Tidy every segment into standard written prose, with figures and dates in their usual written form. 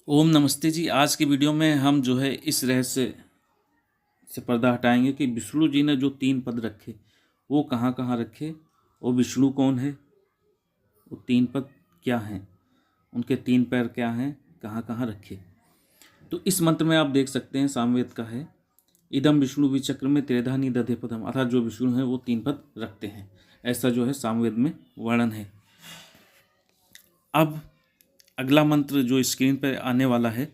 ओम नमस्ते जी। आज की वीडियो में हम जो है इस रहस्य से पर्दा हटाएंगे कि विष्णु जी ने जो 3 पद रखे वो कहाँ कहाँ रखे और विष्णु कौन है, वो 3 पद क्या हैं, उनके 3 पैर क्या हैं, कहाँ कहाँ रखे। तो इस मंत्र में आप देख सकते हैं, सामवेद का है, इदम विष्णु विचक्र में त्रेधा निदधे पदम, अर्थात जो विष्णु है वो 3 पद रखते हैं, ऐसा जो है सामवेद में वर्णन है। अब अगला मंत्र जो स्क्रीन पर आने वाला है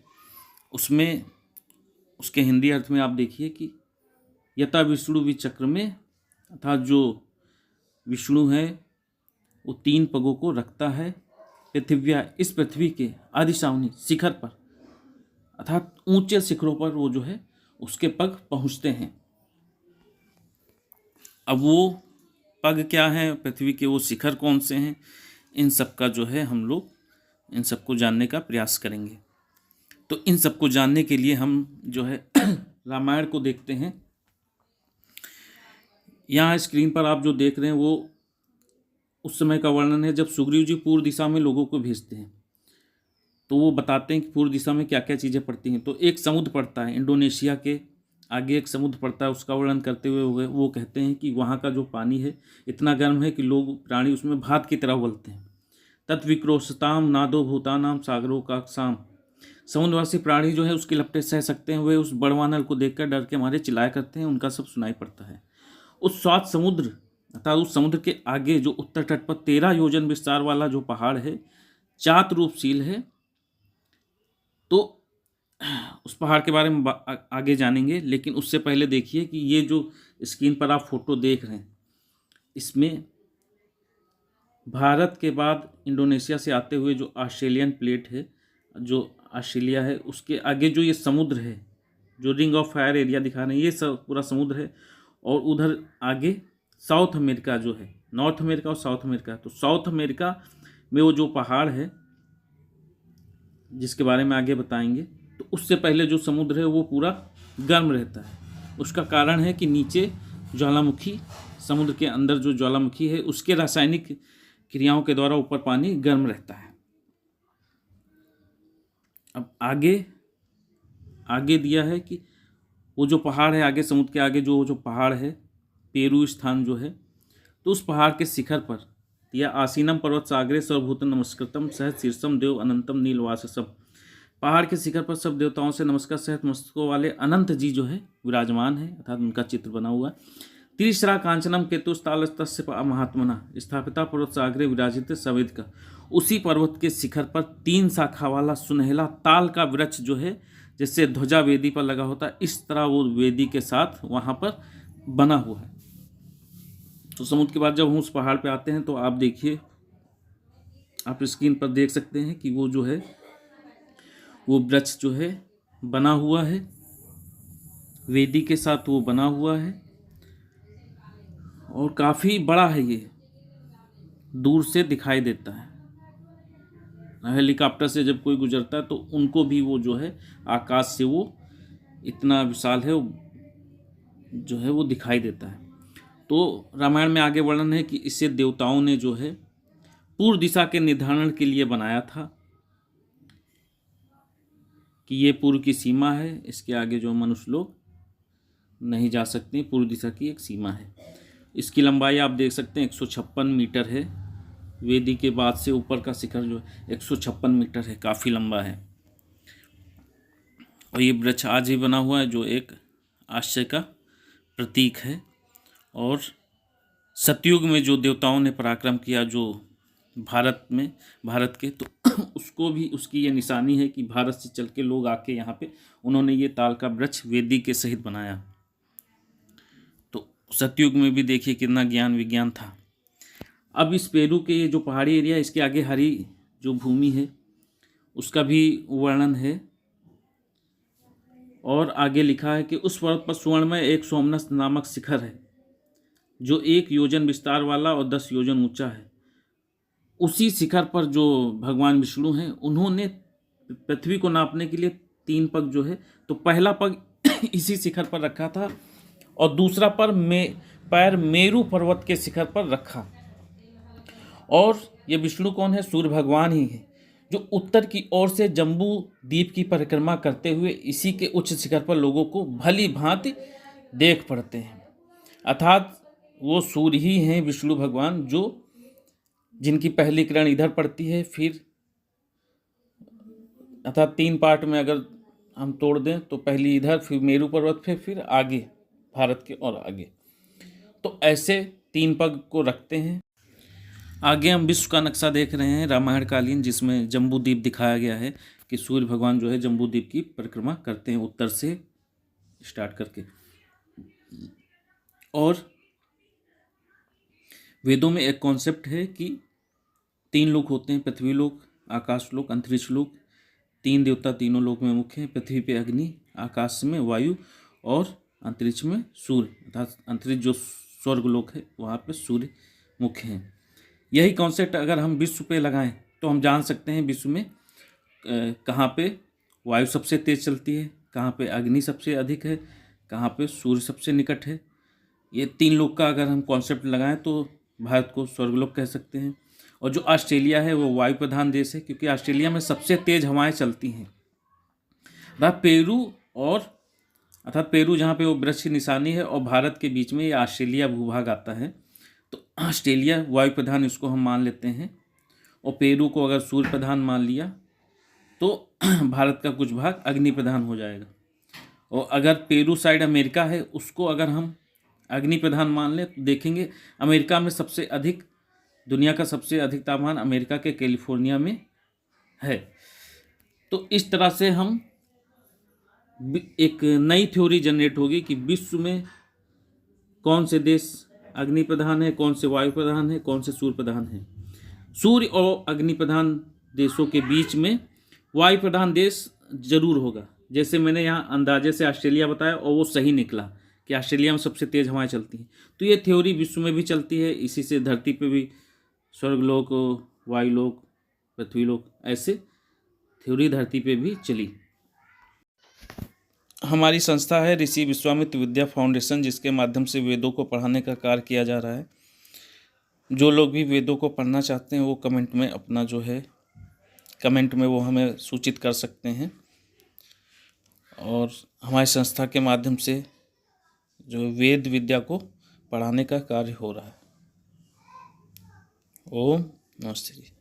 उसमें उसके हिंदी अर्थ में आप देखिए कि यथा विष्णु विचक्र में, अर्थात जो विष्णु है वो 3 पगों को रखता है पृथ्व्या, इस पृथ्वी के आदिशावनी शिखर पर, अर्थात ऊंचे शिखरों पर वो जो है उसके पग पहुंचते हैं। अब वो पग क्या हैं, पृथ्वी के वो शिखर कौन से हैं, इन सब का जो है हम लोग इन सबको जानने का प्रयास करेंगे। तो इन सबको जानने के लिए हम जो है रामायण को देखते हैं। यहाँ स्क्रीन पर आप जो देख रहे हैं वो उस समय का वर्णन है जब सुग्रीव जी पूर्व दिशा में लोगों को भेजते हैं। तो वो बताते हैं कि पूर्व दिशा में क्या क्या चीज़ें पड़ती हैं। तो एक समुद्र पड़ता है, इंडोनेशिया के आगे एक समुद्र पड़ता है, उसका वर्णन करते हुए वो कहते हैं कि वहाँ का जो पानी है इतना गर्म है कि लोग प्राणी उसमें भात की तरह उबलते हैं। तत्विक्रोशताम नादो भूतानाम सागरों का साम, समुद्रवासी प्राणी जो है उसकी लपटें सह सकते हैं, वे उस बड़वानल को देखकर डर के मारे चिल्लाया करते हैं, उनका सब सुनाई पड़ता है। उस सात समुद्र अर्थात उस समुद्र के आगे जो उत्तर तट पर 13 योजन विस्तार वाला जो पहाड़ है चात रूपशील है। तो उस पहाड़ के बारे में आगे जानेंगे, लेकिन उससे पहले देखिए कि ये जो स्क्रीन पर आप फोटो देख रहे हैं इसमें भारत के बाद इंडोनेशिया से आते हुए जो ऑस्ट्रेलियन प्लेट है, जो ऑस्ट्रेलिया है, उसके आगे जो ये समुद्र है, जो रिंग ऑफ फायर एरिया दिखा रहे हैं, ये सब पूरा समुद्र है। और उधर आगे साउथ अमेरिका जो है, नॉर्थ अमेरिका और साउथ अमेरिका। तो साउथ अमेरिका में वो जो पहाड़ है जिसके बारे में आगे बताएंगे, तो उससे पहले जो समुद्र है वो पूरा गर्म रहता है। उसका कारण है कि नीचे ज्वालामुखी, समुद्र के अंदर जो ज्वालामुखी है उसके रासायनिक क्रियाओं के द्वारा ऊपर पानी गर्म रहता है। अब आगे दिया है कि वो जो पहाड़ है आगे, समुद्र के आगे जो पहाड़ है, पेरू स्थान जो है, तो उस पहाड़ के शिखर पर या आसीनम पर्वत सागरे सर्वभूत नमस्कृतम सह शीर्षम देव अनंतम नीलवाससम, पहाड़ के शिखर पर सब देवताओं से नमस्कार सहित मस्तकों वाले अनंत जी जो है विराजमान है, अर्थात उनका चित्र बना हुआ है। त्रिश्रा कांचनम केतुस्तालस्तस्य महात्मना स्थापिता पर्वत सागरे विराजित सवेद का, उसी पर्वत के शिखर पर 3 शाखा वाला सुनहला ताल का वृक्ष जो है, जैसे ध्वजा वेदी पर लगा होता है, इस तरह वो वेदी के साथ वहाँ पर बना हुआ है। तो समुद्र के बाद जब हम उस पहाड़ पे आते हैं तो आप देखिए, आप स्क्रीन पर देख सकते हैं कि वो जो है वो वृक्ष जो है बना हुआ है, वेदी के साथ वो बना हुआ है और काफ़ी बड़ा है। ये दूर से दिखाई देता है, हेलीकॉप्टर से जब कोई गुजरता है तो उनको भी वो जो है आकाश से वो इतना विशाल है, जो है वो दिखाई देता है। तो रामायण में आगे वर्णन है कि इसे देवताओं ने जो है पूर्व दिशा के निर्धारण के लिए बनाया था, कि ये पूर्व की सीमा है, इसके आगे जो मनुष्य लोग नहीं जा सकते, पूर्व दिशा की एक सीमा है। इसकी लंबाई आप देख सकते हैं 156 मीटर है, वेदी के बाद से ऊपर का शिखर जो है 156 मीटर है, काफ़ी लंबा है। और ये वृक्ष आज ही बना हुआ है, जो एक आश्चर्य का प्रतीक है। और सतयुग में जो देवताओं ने पराक्रम किया जो भारत के, तो उसको भी उसकी ये निशानी है कि भारत से चल के लोग आके यहाँ पे उन्होंने ये ताल का वृक्ष वेदी के सहित बनाया। तो सतयुग में भी देखिए कितना ज्ञान विज्ञान था। अब इस पेरू के ये जो पहाड़ी एरिया, इसके आगे हरी जो भूमि है उसका भी वर्णन है। और आगे लिखा है कि उस पर्वत पर स्वर्ण में एक सोमनस नामक शिखर है, जो 1 योजन विस्तार वाला और 10 योजन ऊंचा है। उसी शिखर पर जो भगवान विष्णु हैं, उन्होंने पृथ्वी को नापने के लिए 3 पग जो है, तो पहला पग इसी शिखर पर रखा था और दूसरा पैर मेरू पर्वत के शिखर पर रखा। और ये विष्णु कौन है? सूर्य भगवान ही है, जो उत्तर की ओर से जम्बू द्वीप की परिक्रमा करते हुए इसी के उच्च शिखर पर लोगों को भली भांति देख पड़ते हैं। अर्थात वो सूर्य ही हैं विष्णु भगवान, जो जिनकी पहली किरण इधर पड़ती है, फिर अर्थात 3 पार्ट में अगर हम तोड़ दें तो पहली इधर, फिर मेरू पर्वत पे, फिर आगे भारत के और आगे, तो ऐसे 3 पग को रखते हैं। आगे हम विश्व का नक्शा देख रहे हैं रामायण कालीन, जिसमें जम्बू द्वीप दिखाया गया है कि सूर्य भगवान जो है जम्बू द्वीप की परिक्रमा करते हैं उत्तर से स्टार्ट करके। और वेदों में एक कॉन्सेप्ट है कि 3 लोक होते हैं, पृथ्वी लोक, आकाश लोक, अंतरिक्ष लोक। 3 देवता तीनों लोक में मुख्य हैं, पृथ्वी पे अग्नि, आकाश में वायु और अंतरिक्ष में सूर्य, अर्थात अंतरिक्ष जो स्वर्ग लोक है वहाँ पे सूर्य मुख्य हैं। यही कॉन्सेप्ट अगर हम विश्व पे लगाएं तो हम जान सकते हैं विश्व में कहाँ पे वायु सबसे तेज चलती है, कहाँ पे अग्नि सबसे अधिक है, कहाँ पे सूर्य सबसे निकट है। ये 3 लोक का अगर हम कॉन्सेप्ट लगाएं तो भारत को स्वर्गलोक कह सकते हैं। और जो ऑस्ट्रेलिया है वो वायु प्रधान देश है, क्योंकि ऑस्ट्रेलिया में सबसे तेज हवाएं चलती हैं। अर्थात पेरू जहाँ पे वो वृक्ष की निशानी है और भारत के बीच में ये ऑस्ट्रेलिया भूभाग आता है, तो ऑस्ट्रेलिया वायु प्रधान इसको हम मान लेते हैं। और पेरू को अगर सूर्य प्रधान मान लिया तो भारत का कुछ भाग अग्नि प्रधान हो जाएगा। और अगर पेरू साइड अमेरिका है, उसको अगर हम अग्नि प्रधान मान लें तो देखेंगे अमेरिका में सबसे अधिक, दुनिया का सबसे अधिक तापमान अमेरिका के कैलिफोर्निया में है। तो इस तरह से हम एक नई थ्योरी जनरेट होगी कि विश्व में कौन से देश अग्नि प्रधान है, कौन से वायु प्रधान है, कौन से सूर्य प्रधान है। सूर्य और अग्नि प्रधान देशों के बीच में वायु प्रधान देश जरूर होगा। जैसे मैंने यहाँ अंदाजे से ऑस्ट्रेलिया बताया और वो सही निकला कि ऑस्ट्रेलिया में सबसे तेज हवाएं चलती हैं। तो ये थ्योरी विश्व में भी चलती है, इसी से धरती पे भी स्वर्गलोक, वायुलोक, पृथ्वीलोक, ऐसे थ्योरी धरती पे भी चली। हमारी संस्था है ऋषि विश्वामित्र विद्या फाउंडेशन, जिसके माध्यम से वेदों को पढ़ाने का कार्य किया जा रहा है। जो लोग भी वेदों को पढ़ना चाहते हैं वो कमेंट में अपना जो है कमेंट में वो हमें सूचित कर सकते हैं। और हमारी संस्था के माध्यम से जो वेद विद्या को पढ़ाने का कार्य हो रहा है। ओम नमस्ते जी।